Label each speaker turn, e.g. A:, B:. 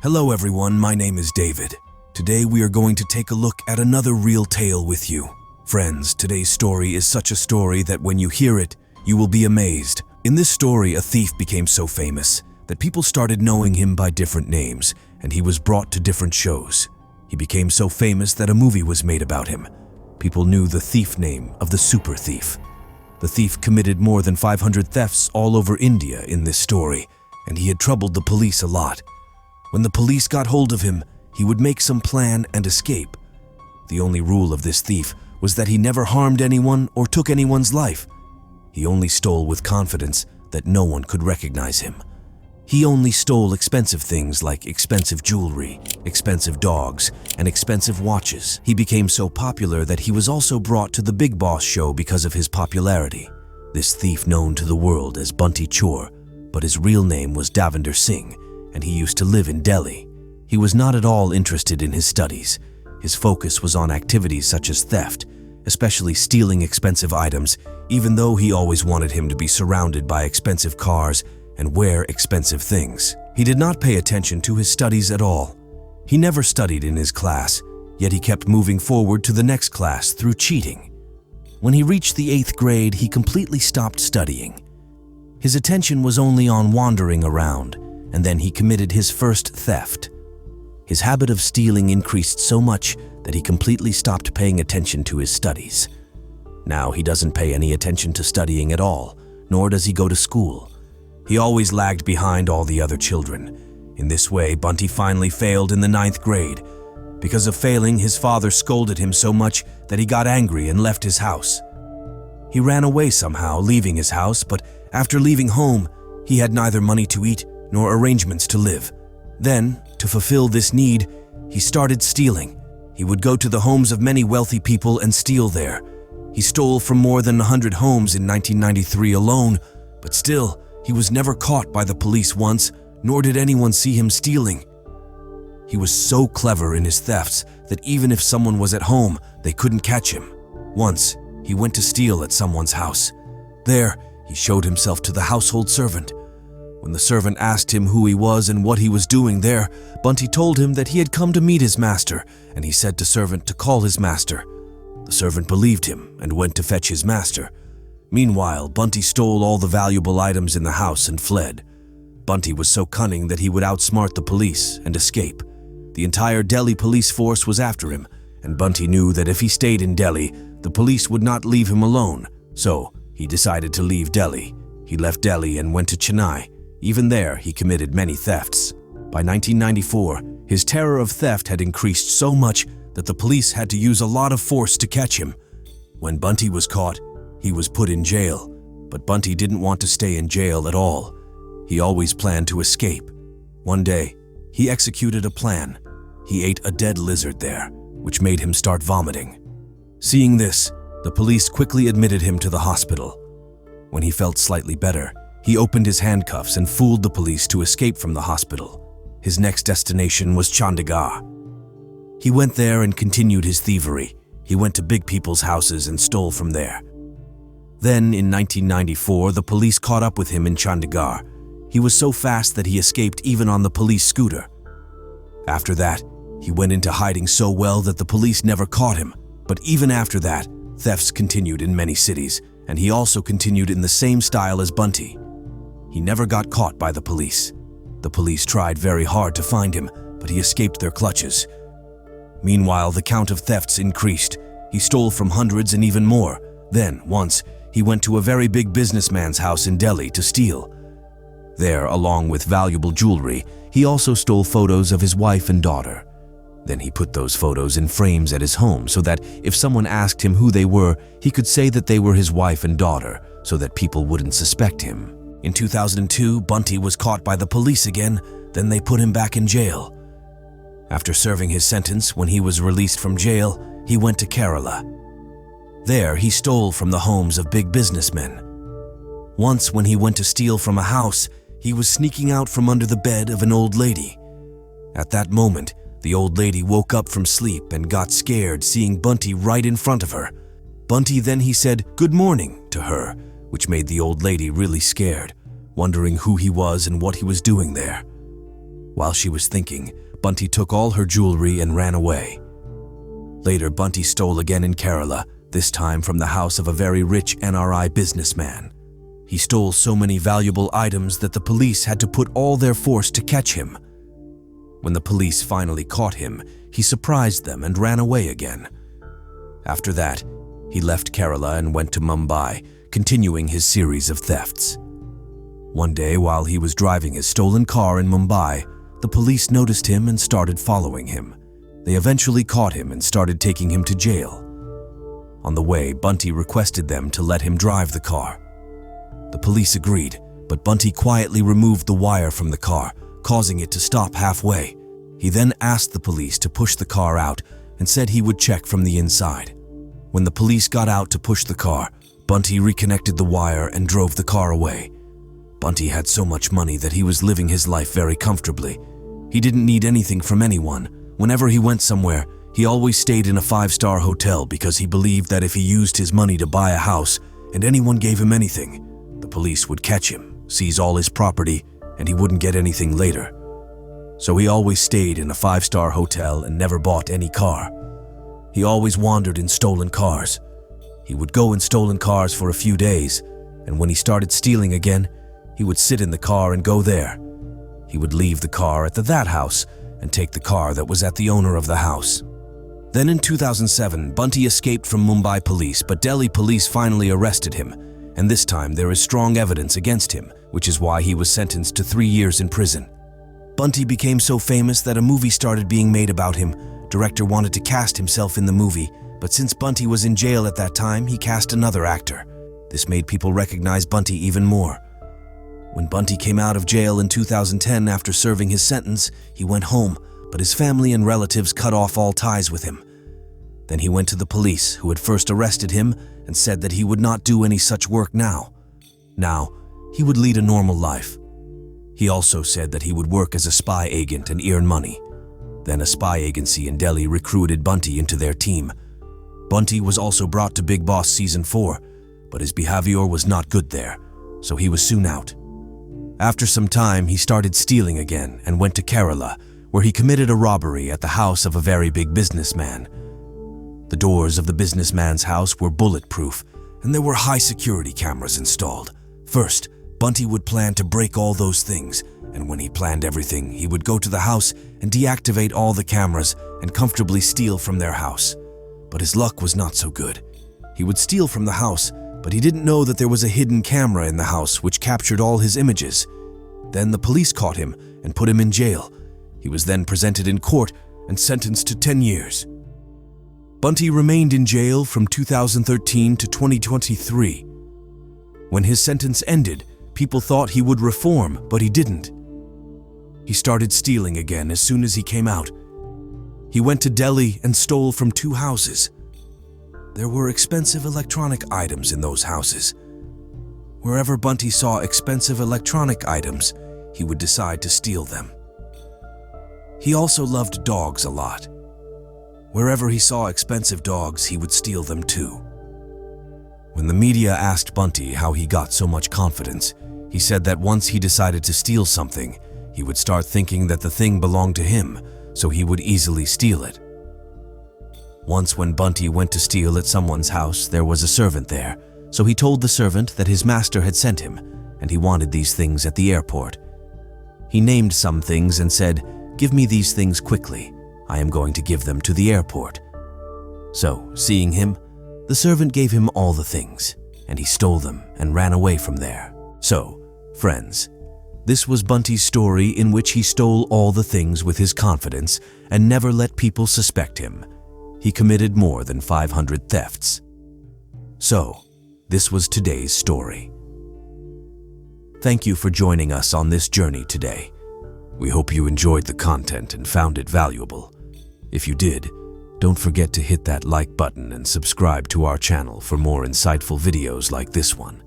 A: Hello everyone, my name is David. Today we are going to take a look at another real tale with you. Friends, today's story is such a story that when you hear it, you will be amazed. In this story, a thief became so famous that people started knowing him by different names, and he was brought to different shows. He became so famous that a movie was made about him. People knew the thief name of the super thief. The thief committed more than 500 thefts all over India in this story, and he had troubled the police a lot. When the police got hold of him, he would make some plan and escape. The only rule of this thief was that he never harmed anyone or took anyone's life. He only stole with confidence that no one could recognize him. He only stole expensive things like expensive jewelry, expensive dogs, and expensive watches. He became so popular that he was also brought to the Big Boss show because of his popularity. This thief known to the world as Bunty Chor, but his real name was Davinder Singh, and he used to live in Delhi. He was not at all interested in his studies. His focus was on activities such as theft, especially stealing expensive items, even though he always wanted him to be surrounded by expensive cars and wear expensive things. He did not pay attention to his studies at all. He never studied in his class, yet he kept moving forward to the next class through cheating. When he reached the 8th grade, he completely stopped studying. His attention was only on wandering around, and then he committed his first theft. His habit of stealing increased so much that he completely stopped paying attention to his studies. Now he doesn't pay any attention to studying at all, nor does he go to school. He always lagged behind all the other children. In this way, Bunty finally failed in the 9th grade. Because of failing, his father scolded him so much that he got angry and left his house. He ran away somehow, leaving his house, but after leaving home, he had neither money to eat nor arrangements to live. Then, to fulfill this need, he started stealing. He would go to the homes of many wealthy people and steal there. He stole from more than 100 homes in 1993 alone, but still, he was never caught by the police once, nor did anyone see him stealing. He was so clever in his thefts that even if someone was at home, they couldn't catch him. Once, he went to steal at someone's house. There, he showed himself to the household servant. When the servant asked him who he was and what he was doing there, Bunty told him that he had come to meet his master, and he said to the servant to call his master. The servant believed him and went to fetch his master. Meanwhile, Bunty stole all the valuable items in the house and fled. Bunty was so cunning that he would outsmart the police and escape. The entire Delhi police force was after him, and Bunty knew that if he stayed in Delhi, the police would not leave him alone. So, he decided to leave Delhi. He left Delhi and went to Chennai. Even there, he committed many thefts. By 1994, his terror of theft had increased so much that the police had to use a lot of force to catch him. When Bunty was caught, he was put in jail. But Bunty didn't want to stay in jail at all. He always planned to escape. One day, he executed a plan. He ate a dead lizard there, which made him start vomiting. Seeing this, the police quickly admitted him to the hospital. When he felt slightly better, he opened his handcuffs and fooled the police to escape from the hospital. His next destination was Chandigarh. He went there and continued his thievery. He went to big people's houses and stole from there. Then, in 1994, the police caught up with him in Chandigarh. He was so fast that he escaped even on the police scooter. After that, he went into hiding so well that the police never caught him. But even after that, thefts continued in many cities, and he also continued in the same style as Bunty. He never got caught by the police. The police tried very hard to find him, but he escaped their clutches. Meanwhile, the count of thefts increased. He stole from hundreds and even more. Then, once, he went to a very big businessman's house in Delhi to steal. There, along with valuable jewelry, he also stole photos of his wife and daughter. Then he put those photos in frames at his home so that if someone asked him who they were, he could say that they were his wife and daughter, so that people wouldn't suspect him. In 2002, Bunty was caught by the police again, then they put him back in jail. After serving his sentence, when he was released from jail, he went to Kerala. There, he stole from the homes of big businessmen. Once, when he went to steal from a house, he was sneaking out from under the bed of an old lady. At that moment, the old lady woke up from sleep and got scared seeing Bunty right in front of her. Bunty then he said, "Good morning," to her, which made the old lady really scared, wondering who he was and what he was doing there. While she was thinking, Bunty took all her jewelry and ran away. Later, Bunty stole again in Kerala, this time from the house of a very rich NRI businessman. He stole so many valuable items that the police had to put all their force to catch him. When the police finally caught him, he surprised them and ran away again. After that, he left Kerala and went to Mumbai, continuing his series of thefts. One day, while he was driving his stolen car in Mumbai, the police noticed him and started following him. They eventually caught him and started taking him to jail. On the way, Bunty requested them to let him drive the car. The police agreed, but Bunty quietly removed the wire from the car, causing it to stop halfway. He then asked the police to push the car out and said he would check from the inside. When the police got out to push the car, Bunty reconnected the wire and drove the car away. Bunty had so much money that he was living his life very comfortably. He didn't need anything from anyone. Whenever he went somewhere, he always stayed in a 5-star hotel because he believed that if he used his money to buy a house and anyone gave him anything, the police would catch him, seize all his property, and he wouldn't get anything later. So he always stayed in a 5-star hotel and never bought any car. He always wandered in stolen cars. He would go in stolen cars for a few days, and when he started stealing again, he would sit in the car and go there. He would leave the car at that house and take the car that was at the owner of the house. Then in 2007, Bunty escaped from Mumbai police, but Delhi police finally arrested him, and this time there is strong evidence against him, which is why he was sentenced to 3 years in prison. Bunty became so famous that a movie started being made about him. Director wanted to cast himself in the movie, but since Bunty was in jail at that time, he cast another actor. This made people recognize Bunty even more. When Bunty came out of jail in 2010 after serving his sentence, he went home, but his family and relatives cut off all ties with him. Then he went to the police, who had first arrested him and said that he would not do any such work now. Now, he would lead a normal life. He also said that he would work as a spy agent and earn money. Then a spy agency in Delhi recruited Bunty into their team. Bunty was also brought to Big Boss Season 4, but his behavior was not good there, so he was soon out. After some time, he started stealing again and went to Kerala, where he committed a robbery at the house of a very big businessman. The doors of the businessman's house were bulletproof, and there were high security cameras installed. First, Bunty would plan to break all those things, and when he planned everything, he would go to the house and deactivate all the cameras and comfortably steal from their house. But his luck was not so good. He would steal from the house, but he didn't know that there was a hidden camera in the house which captured all his images. Then the police caught him and put him in jail. He was then presented in court and sentenced to 10 years. Bunty remained in jail from 2013 to 2023. When his sentence ended, people thought he would reform, but he didn't. He started stealing again as soon as he came out. He went to Delhi and stole from 2 houses. There were expensive electronic items in those houses. Wherever Bunty saw expensive electronic items, he would decide to steal them. He also loved dogs a lot. Wherever he saw expensive dogs, he would steal them too. When the media asked Bunty how he got so much confidence, he said that once he decided to steal something, he would start thinking that the thing belonged to him, so he would easily steal it. Once when Bunty went to steal at someone's house, there was a servant there, so he told the servant that his master had sent him, and he wanted these things at the airport. He named some things and said, "Give me these things quickly. I am going to give them to the airport." So, seeing him, the servant gave him all the things, and he stole them and ran away from there. So, friends, this was Bunty's story in which he stole all the things with his confidence and never let people suspect him. He committed more than 500 thefts. So, this was today's story. Thank you for joining us on this journey today. We hope you enjoyed the content and found it valuable. If you did, don't forget to hit that like button and subscribe to our channel for more insightful videos like this one.